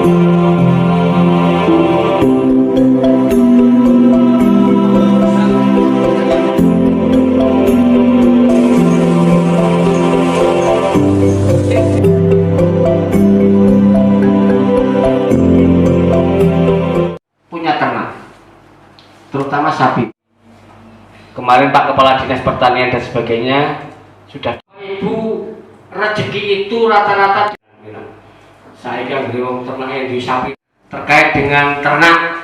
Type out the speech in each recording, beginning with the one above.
Punya ternak, terutama sapi. Kemarin Pak Kepala Dinas Pertanian dan sebagainya sudah. Ibu, rezeki itu rata-rata saya yang di ternak yang di sapi terkait dengan ternak.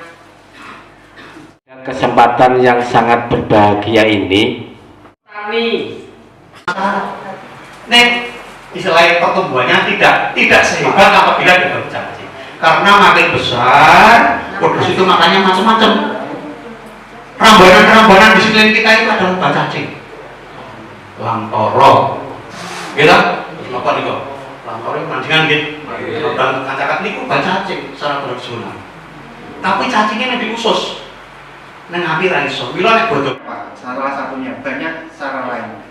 Kesempatan yang sangat berbahagia ini tani selain pertumbuhannya tidak sehebat apabila dibalut cacing, karena makin besar produksi itu makanya macam-macam. Rambanan di sekeliling kita itu adalah obat cacing, lantoro gitu, apa nih kok lantoro mandingan gitu, dan kacang ini obat cacing secara tradisional, tapi cacingnya lebih khusus neng hampir iso mila nek bodoh salah satunya, banyak cara lain.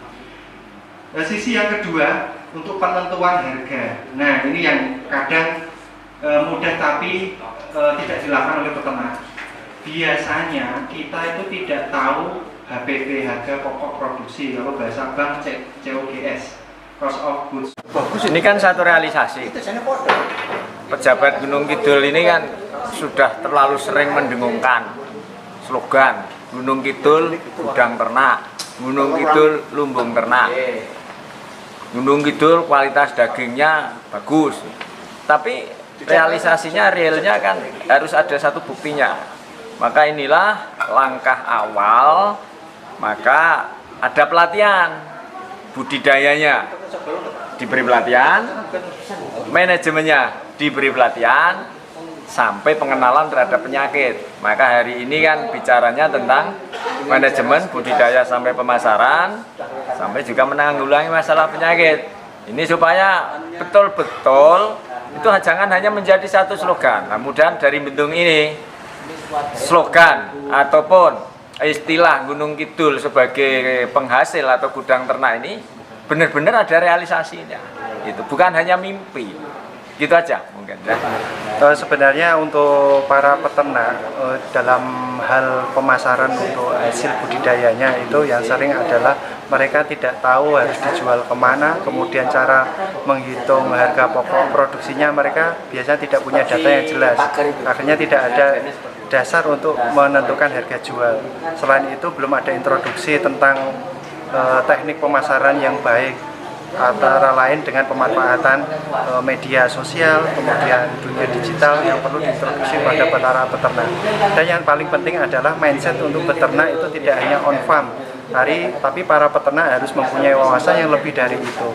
Nah, sisi yang kedua untuk penentuan harga. Nah, ini yang kadang mudah tapi tidak dilakukan oleh peternak. Biasanya kita itu tidak tahu HPP, harga pokok produksi, kalau bahasa bank COGS, cost of goods. Bagus, ini kan satu realisasi. Pejabat Gunung Kidul ini kan sudah terlalu sering mendengungkan slogan Gunung Kidul gudang ternak, Gunung Kidul lumbung ternak, Gunung Kidul kualitas dagingnya bagus, tapi realisasinya realnya kan harus ada satu buktinya. Maka inilah langkah awal, maka ada pelatihan budidayanya diberi pelatihan, manajemennya diberi pelatihan, sampai pengenalan terhadap penyakit. Maka hari ini kan bicaranya tentang manajemen budidaya sampai pemasaran, sampai juga menanggulangi masalah penyakit. Ini supaya betul-betul itu jangan hanya menjadi satu slogan. Nah, mudah dari bentuk ini slogan ataupun istilah Gunung Kidul sebagai penghasil atau gudang ternak ini benar-benar ada realisasinya. Itu bukan hanya mimpi. Gitu aja mungkin ya. Sebenarnya untuk para peternak dalam hal pemasaran untuk hasil budidayanya itu yang sering adalah mereka tidak tahu harus dijual kemana, kemudian cara menghitung harga pokok produksinya mereka biasanya tidak punya data yang jelas, akhirnya tidak ada dasar untuk menentukan harga jual. Selain itu belum ada introduksi tentang teknik pemasaran yang baik, antara lain dengan pemanfaatan media sosial, kemudian dunia digital yang perlu diintroduksi pada para peternak. Dan yang paling penting adalah mindset untuk peternak itu tidak hanya on farm, tapi para peternak harus mempunyai wawasan yang lebih dari itu.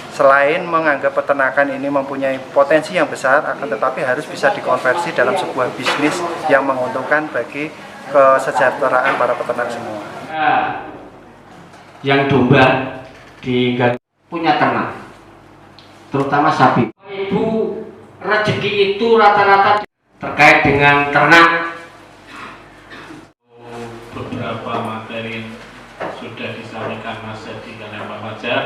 Selain menganggap peternakan ini mempunyai potensi yang besar, akan tetapi harus bisa dikonversi dalam sebuah bisnis yang menguntungkan bagi kesejahteraan para peternak semua. Yang domba di punya ternak, terutama sapi. Ibu, rezeki itu rata-rata terkait dengan ternak. Beberapa materi sudah disampaikan Mas Edi dan Pak Fajar.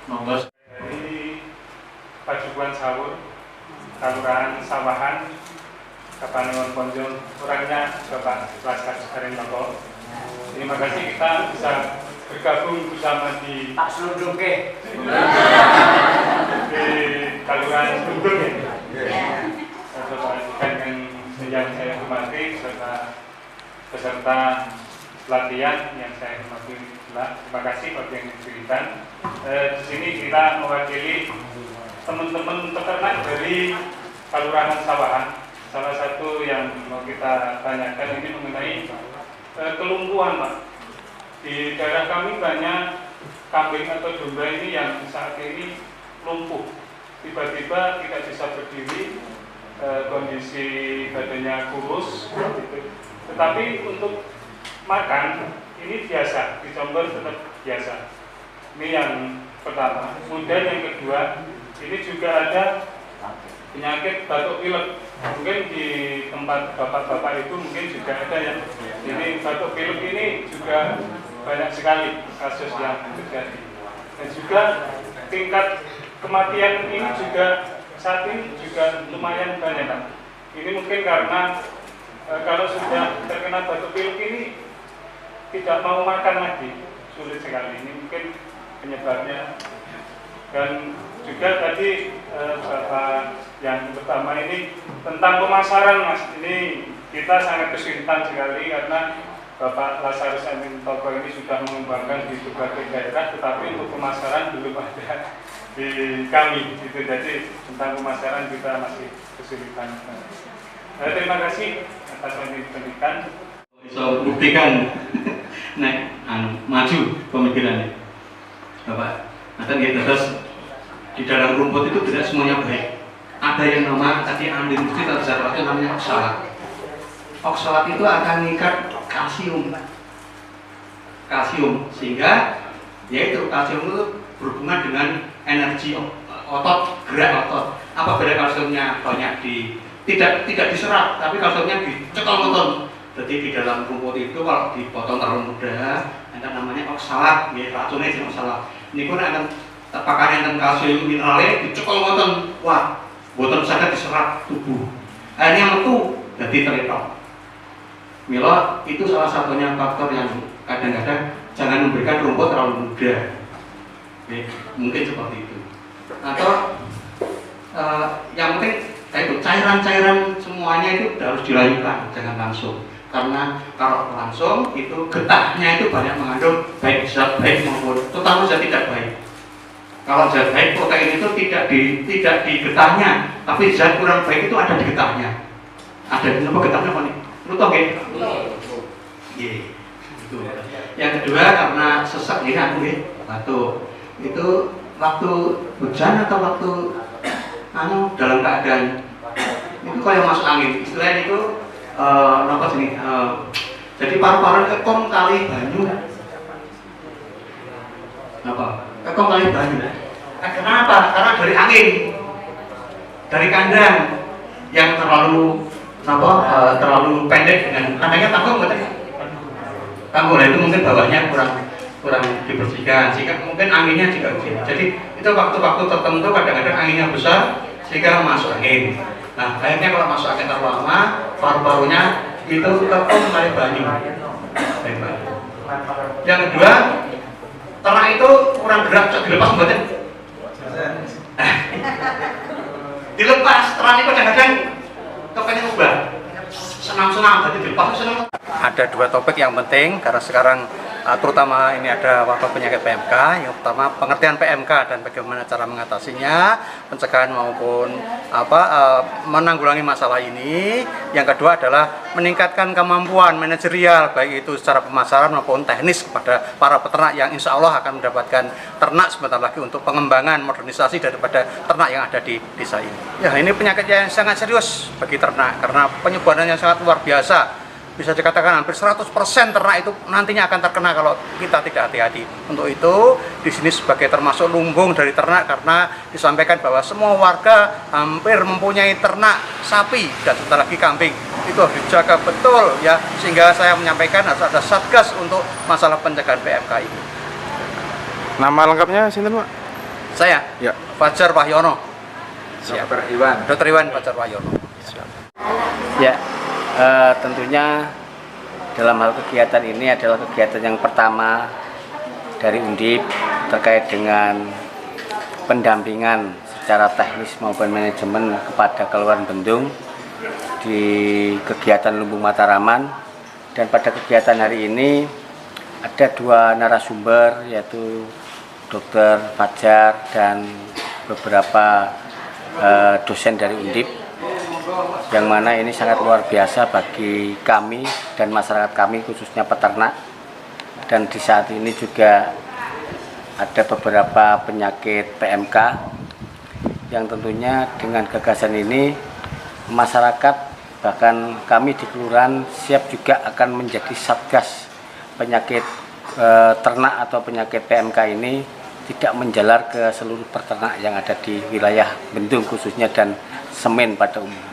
Monggo dari Pajuban Sawur, Kelurahan Sawahan, Kapanewon Ponjong, kurangnya Bapak Laskar Sekaring Bako. Terima kasih kita bisa bergabung bersama di Tak selundungke di Kelurahan Selundung ya. Dengan yang saya hormati serta peserta pelatihan yang saya hormati pula. Terima kasih bagi yang diberikan. Di sini kita mewakili teman-teman peternak dari Kelurahan Sawahan. Salah satu yang mau kita tanyakan ini mengenai kelumpuhan, Pak. Di daerah kami banyak kambing atau domba ini yang saat ini lumpuh, tiba-tiba tidak bisa berdiri, kondisi badannya kurus, gitu. Tetapi untuk makan ini biasa, dicombor tetap biasa. Ini yang pertama. Kemudian yang kedua, ini juga ada penyakit batuk pilek. Mungkin di tempat bapak-bapak itu mungkin juga ada ya. Jadi batuk pilek ini juga banyak sekali kasus yang terjadi, dan juga tingkat kematian ini juga saat ini juga lumayan banyak Pak. Ini mungkin karena kalau sudah terkena batuk pilek ini tidak mau makan lagi, sulit sekali. Ini mungkin penyebabnya. Dan juga tadi Bapak yang pertama ini tentang pemasaran Mas, ini kita sangat kesulitan sekali karena Bapak Lazarus Amin Toko ini sudah mengembangkan di berbagai daerah, tetapi untuk pemasaran belum ada di kami. Gitu. Jadi tentang pemasaran kita masih kesulitan. Terima kasih atas pendidikan. Bisa buktikan, maju pemikirannya, Bapak. Nanti gitu, terus di dalam rumput itu tidak semuanya baik. Ada yang nama tadi ahli industri atau zat itu namanya oksalat. Oksalat itu akan mengikat kalsium, sehingga yaitu kalsium itu berhubungan dengan energi otot, gerak otot. Apabila kalsiumnya banyak tidak diserap, tapi kalsiumnya dicekal-cekal. Jadi di dalam rumput itu kalau dipotong terlalu muda, ada namanya oksalat, ya racunnya jenis oksalat. Ini pun akan terpakai dengan kalsium mineralnya dicekal-cekal. Wah, boten saged diserap tubuh. Akhirnya metu jadi terletok. Mila itu salah satunya faktor yang kadang-kadang jangan memberikan rumput terlalu muda. Mungkin seperti itu. Atau yang penting itu cairan-cairan semuanya itu harus dilayukan, jangan langsung. Karena kalau langsung itu getahnya itu banyak mengandung baik zat baik maupun terutama zat tidak baik. Kalau zat baik protein itu tidak di getahnya, tapi zat kurang baik itu ada di getahnya. Ada di getahnya apa nih? Lu tahu nggak? Iya. Itu. Yang kedua karena sesak ini aku batuk. Itu waktu hujan atau waktu dalam keadaan itu kayak masuk angin. Istilahnya itu apa sini? Jadi paru-paru kekong kali banyu. Apa? Kekong kali banyu. Kenapa? Karena dari angin, dari kandang yang terlalu terlalu pendek dengan kandangnya tanggung nggak? Tanggung itu mungkin bawahnya kurang dibersihkan, sehingga mungkin anginnya juga kecil. Jadi itu waktu-waktu tertentu kadang-kadang anginnya besar sehingga masuk angin. Nah, akhirnya kalau masuk angin terlalu lama, paru-parunya itu kekong kali banyu. Yang kedua, ternak itu kurang gerak, dilepas mboten? Dilepas, ternak itu kadang-kadang kepengen ubah. Senang-senang, berarti dilepas senang. Ada dua topik yang penting karena sekarang terutama ini ada wabah penyakit PMK. Yang pertama pengertian PMK dan bagaimana cara mengatasinya, pencegahan maupun menanggulangi masalah ini. Yang kedua adalah meningkatkan kemampuan manajerial baik itu secara pemasaran maupun teknis kepada para peternak yang insya Allah akan mendapatkan ternak sebentar lagi untuk pengembangan modernisasi daripada ternak yang ada di desa ini. Ya, ini penyakit yang sangat serius bagi ternak karena penyebarannya sangat luar biasa. Bisa dikatakan hampir 100% ternak itu nantinya akan terkena kalau kita tidak hati-hati. Untuk itu, di sini sebagai termasuk lumbung dari ternak karena disampaikan bahwa semua warga hampir mempunyai ternak sapi dan sebentar lagi kambing. Itu harus dijaga betul ya, sehingga saya menyampaikan harus ada satgas untuk masalah pencegahan PMK ini. Nama lengkapnya sinten, Pak? Saya, Ya. Fajar Wahyono. Dr. Iwan. Dr. Iwan Fajar Wahyono. Ya, tentunya dalam hal kegiatan ini adalah kegiatan yang pertama dari Undip terkait dengan pendampingan secara teknis maupun manajemen kepada Kelurahan Bendung di kegiatan Lumbung Mataraman. Dan pada kegiatan hari ini ada dua narasumber yaitu Dr. Fajar dan beberapa dosen dari Undip, yang mana ini sangat luar biasa bagi kami dan masyarakat kami khususnya peternak. Dan di saat ini juga ada beberapa penyakit PMK yang tentunya dengan gagasan ini masyarakat bahkan kami di kelurahan siap juga akan menjadi satgas penyakit ternak atau penyakit PMK ini tidak menjalar ke seluruh peternak yang ada di wilayah Bendung khususnya dan Semen pada umumnya.